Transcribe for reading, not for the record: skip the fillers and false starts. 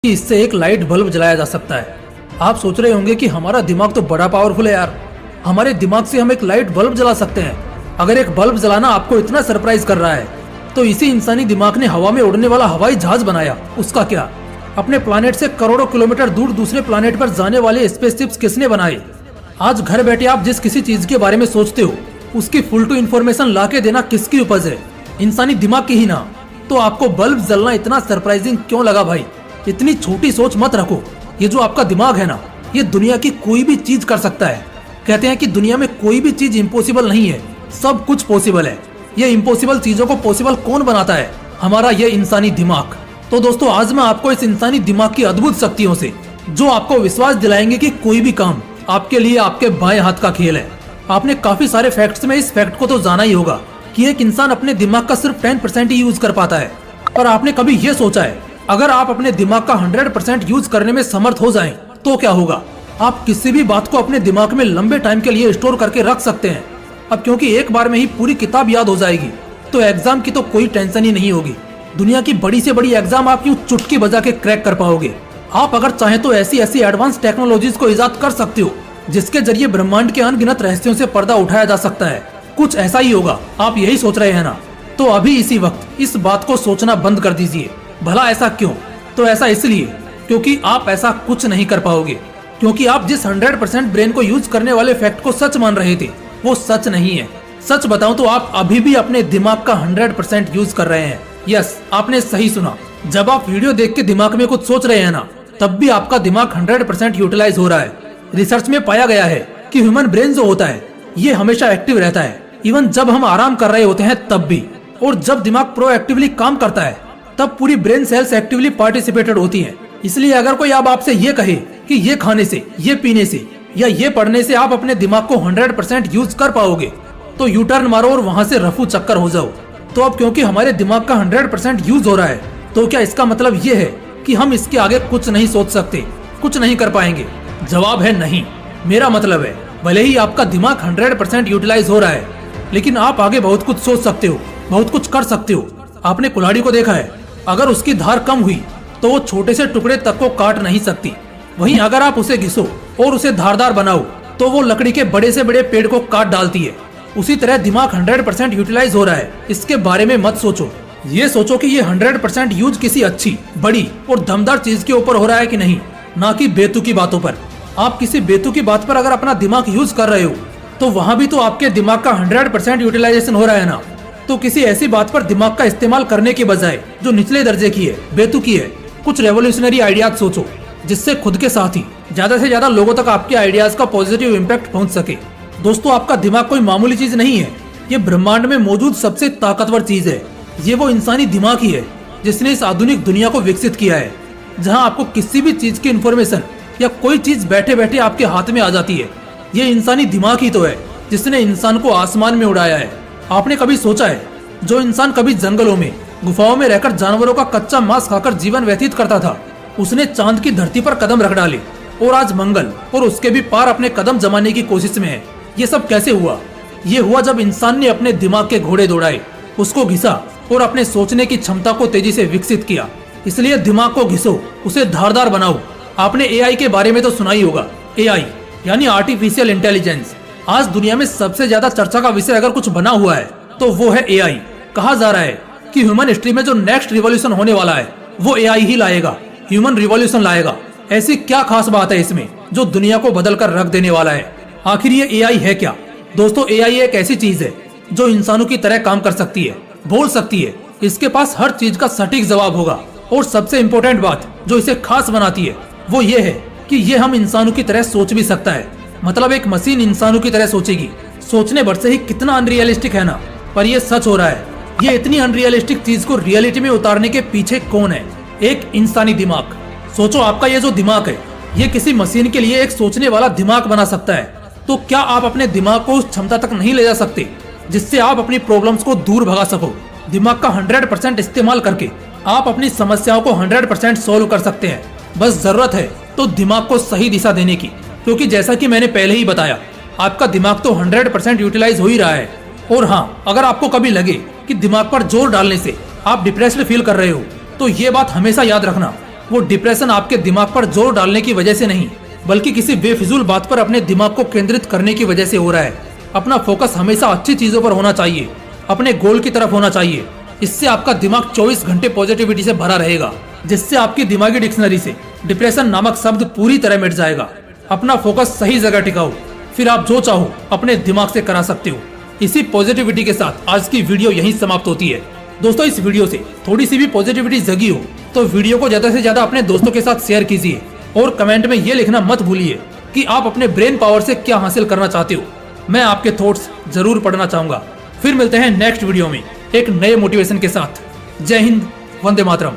कि इससे एक लाइट बल्ब जलाया जा सकता है। आप सोच रहे होंगे कि हमारा दिमाग तो बड़ा पावरफुल है यार, हमारे दिमाग से हम एक लाइट बल्ब जला सकते हैं। अगर एक बल्ब जलाना आपको इतना सरप्राइज कर रहा है तो इसी इंसानी दिमाग ने हवा में उड़ने वाला हवाई जहाज बनाया, उसका क्या? अपने प्लानेट से करोड़ों किलोमीटर दूर दूसरे प्लानेट पर जाने वाले स्पेसशिप्स किसने बनाए? आज घर बैठे आप जिस किसी चीज के बारे में सोचते हो उसकी फुल टू इन्फॉर्मेशन ला के देना किसकी उपज है? इंसानी दिमाग की ही ना। तो आपको बल्ब जलना इतना सरप्राइजिंग क्यों लगा भाई? इतनी छोटी सोच मत रखो। ये जो आपका दिमाग है ना, ये दुनिया की कोई भी चीज कर सकता है। कहते हैं कि दुनिया में कोई भी चीज इम्पॉसिबल नहीं है, सब कुछ पॉसिबल है। ये इम्पॉसिबल चीजों को पॉसिबल कौन बनाता है? हमारा ये इंसानी दिमाग। तो दोस्तों, आज मैं आपको इस इंसानी दिमाग की अद्भुत शक्तियों से जो आपको विश्वास दिलाएंगे कि कोई भी काम आपके लिए आपके बाएं हाथ का खेल है। आपने काफी सारे फैक्ट्स में इस फैक्ट को तो जाना ही होगा कि एक इंसान अपने दिमाग का सिर्फ 10% ही यूज कर पाता है। और आपने कभी ये सोचा है अगर आप अपने दिमाग का 100% यूज करने में समर्थ हो जाएं तो क्या होगा? आप किसी भी बात को अपने दिमाग में लंबे टाइम के लिए स्टोर करके रख सकते हैं। अब क्योंकि एक बार में ही पूरी किताब याद हो जाएगी तो एग्जाम की तो कोई टेंशन ही नहीं होगी। दुनिया की बड़ी से बड़ी एग्जाम आप यूं चुटकी बजा के क्रैक कर पाओगे। आप अगर चाहें तो ऐसी ऐसी एडवांस टेक्नोलॉजीज को इजाद कर सकते हो जिसके जरिए ब्रह्मांड के अनगिनत रहस्यों से पर्दा उठाया जा सकता है। कुछ ऐसा ही होगा, आप यही सोच रहे हैं ना? तो अभी इसी वक्त इस बात को सोचना बंद कर दीजिए। भला ऐसा क्यों? तो ऐसा इसलिए क्योंकि आप ऐसा कुछ नहीं कर पाओगे, क्योंकि आप जिस 100% ब्रेन को यूज करने वाले फैक्ट को सच मान रहे थे वो सच नहीं है। सच बताऊं तो आप अभी भी अपने दिमाग का 100% यूज कर रहे हैं। यस, आपने सही सुना। जब आप वीडियो देख के दिमाग में कुछ सोच रहे हैं ना, तब भी आपका दिमाग 100% यूटिलाइज हो रहा है। रिसर्च में पाया गया है कि ह्यूमन ब्रेन जो होता है ये हमेशा एक्टिव रहता है, इवन जब हम आराम कर रहे होते हैं तब भी। और जब दिमाग प्रोएक्टिवली काम करता है तब पूरी ब्रेन सेल्स एक्टिवली पार्टिसिपेटेड होती हैं। इसलिए अगर कोई अब आपसे ये कहे कि ये खाने से, ये पीने से या ये पढ़ने से आप अपने दिमाग को 100% यूज कर पाओगे तो यू टर्न मारो और वहाँ से रफू चक्कर हो जाओ। तो अब क्योंकि हमारे दिमाग का 100% यूज हो रहा है तो क्या इसका मतलब ये है कि हम इसके आगे कुछ नहीं सोच सकते, कुछ नहीं कर पाएंगे? जवाब है नहीं। मेरा मतलब है भले ही आपका दिमाग 100% यूटिलाइज हो रहा है लेकिन आप आगे बहुत कुछ सोच सकते हो, बहुत कुछ कर सकते हो। आपने कुल्हाड़ी को देखा है, अगर उसकी धार कम हुई तो वो छोटे से टुकड़े तक को काट नहीं सकती। वहीं अगर आप उसे घिसो और उसे धारदार बनाओ तो वो लकड़ी के बड़े से बड़े पेड़ को काट डालती है। उसी तरह दिमाग 100% यूटिलाइज हो रहा है, इसके बारे में मत सोचो। ये सोचो कि ये 100% यूज किसी अच्छी, बड़ी और दमदार चीज के ऊपर हो रहा है कि नहीं, ना कि बेतुकी बातों पर। आप किसी बेतुकी बात पर अगर अपना दिमाग यूज कर रहे हो तो वहाँ भी तो आपके दिमाग का 100% यूटिलाइजेशन हो रहा है ना। तो किसी ऐसी बात पर दिमाग का इस्तेमाल करने के बजाय जो निचले दर्जे की है, बेतुकी है, कुछ रेवोल्यूशनरी आइडियाज सोचो जिससे खुद के साथ ही ज्यादा से ज्यादा लोगों तक आपके आइडियाज का पॉजिटिव इम्पैक्ट पहुंच सके। दोस्तों, आपका दिमाग कोई मामूली चीज नहीं है, ये ब्रह्मांड में मौजूद सबसे ताकतवर चीज है। ये वो इंसानी दिमाग ही है जिसने इस आधुनिक दुनिया को विकसित किया है, जहाँ आपको किसी भी चीज की इन्फॉर्मेशन या कोई चीज बैठे बैठे आपके हाथ में आ जाती है। ये इंसानी दिमाग ही तो है जिसने इंसान को आसमान में उड़ाया है। आपने कभी सोचा है जो इंसान कभी जंगलों में, गुफाओं में रहकर जानवरों का कच्चा मांस खाकर जीवन व्यतीत करता था, उसने चांद की धरती पर कदम रख डाले और आज मंगल और उसके भी पार अपने कदम जमाने की कोशिश में है। ये सब कैसे हुआ? ये हुआ जब इंसान ने अपने दिमाग के घोड़े दौड़ाए, उसको घिसा और अपने सोचने की क्षमता को तेजी से विकसित किया। इसलिए दिमाग को घिसो, उसे धारदार बनाओ। आपने एआई के बारे में तो सुना ही होगा। एआई यानी आर्टिफिशियल इंटेलिजेंस आज दुनिया में सबसे ज्यादा चर्चा का विषय अगर कुछ बना हुआ है तो वो है एआई। कहा जा रहा है कि ह्यूमन हिस्ट्री में जो नेक्स्ट रिवॉल्यूशन होने वाला है वो एआई ही लाएगा, ह्यूमन रिवॉल्यूशन लाएगा। ऐसी क्या खास बात है इसमें जो दुनिया को बदल कर रख देने वाला है? आखिर ये एआई है क्या? दोस्तों, एआई एक ऐसी चीज है जो इंसानों की तरह काम कर सकती है, बोल सकती है, इसके पास हर चीज का सटीक जवाब होगा। और सबसे इम्पोर्टेंट बात जो इसे खास बनाती है वो ये है कि ये हम इंसानों की तरह सोच भी सकता है। मतलब एक मशीन इंसानों की तरह सोचेगी। सोचने भर से ही कितना अनरियलिस्टिक है ना, पर ये सच हो रहा है। ये इतनी अनरियलिस्टिक चीज को रियलिटी में उतारने के पीछे कौन है? एक इंसानी दिमाग। सोचो, आपका ये जो दिमाग है ये किसी मशीन के लिए एक सोचने वाला दिमाग बना सकता है, तो क्या आप अपने दिमाग को उस क्षमता तक नहीं ले जा सकते जिससे आप अपनी प्रॉब्लम्स को दूर भगा सको? दिमाग का 100% इस्तेमाल करके आप अपनी समस्याओं को 100% सोल्व कर सकते हैं। बस जरूरत है तो दिमाग को सही दिशा देने की, क्योंकि जैसा कि मैंने पहले ही बताया, आपका दिमाग तो 100% यूटिलाइज हो ही रहा है। और हाँ, अगर आपको कभी लगे कि दिमाग पर जोर डालने से आप डिप्रेस्ड फील कर रहे हो तो ये बात हमेशा याद रखना वो डिप्रेशन आपके दिमाग पर जोर डालने की वजह से नहीं, बल्कि किसी बेफिजूल बात पर अपने दिमाग को केंद्रित करने की वजह से हो रहा है। अपना फोकस हमेशा अच्छी चीजों पर होना चाहिए, अपने गोल की तरफ होना चाहिए। इससे आपका दिमाग 24 घंटे पॉजिटिविटी से भरा रहेगा, जिससे आपकी दिमागी डिक्शनरी से डिप्रेशन नामक शब्द पूरी तरह मिट जाएगा। अपना फोकस सही जगह टिकाओ, फिर आप जो चाहो अपने दिमाग से करा सकते हो। इसी पॉजिटिविटी के साथ आज की वीडियो यहीं समाप्त होती है। दोस्तों, इस वीडियो से थोड़ी सी भी पॉजिटिविटी जगी हो तो वीडियो को ज्यादा से ज्यादा अपने दोस्तों के साथ शेयर कीजिए और कमेंट में ये लिखना मत भूलिए कि आप अपने ब्रेन पावर से क्या हासिल करना चाहते हो। मैं आपके थॉट्स जरूर पढ़ना चाहूंगा। फिर मिलते हैं नेक्स्ट वीडियो में एक नए मोटिवेशन के साथ। जय हिंद, वंदे मातरम।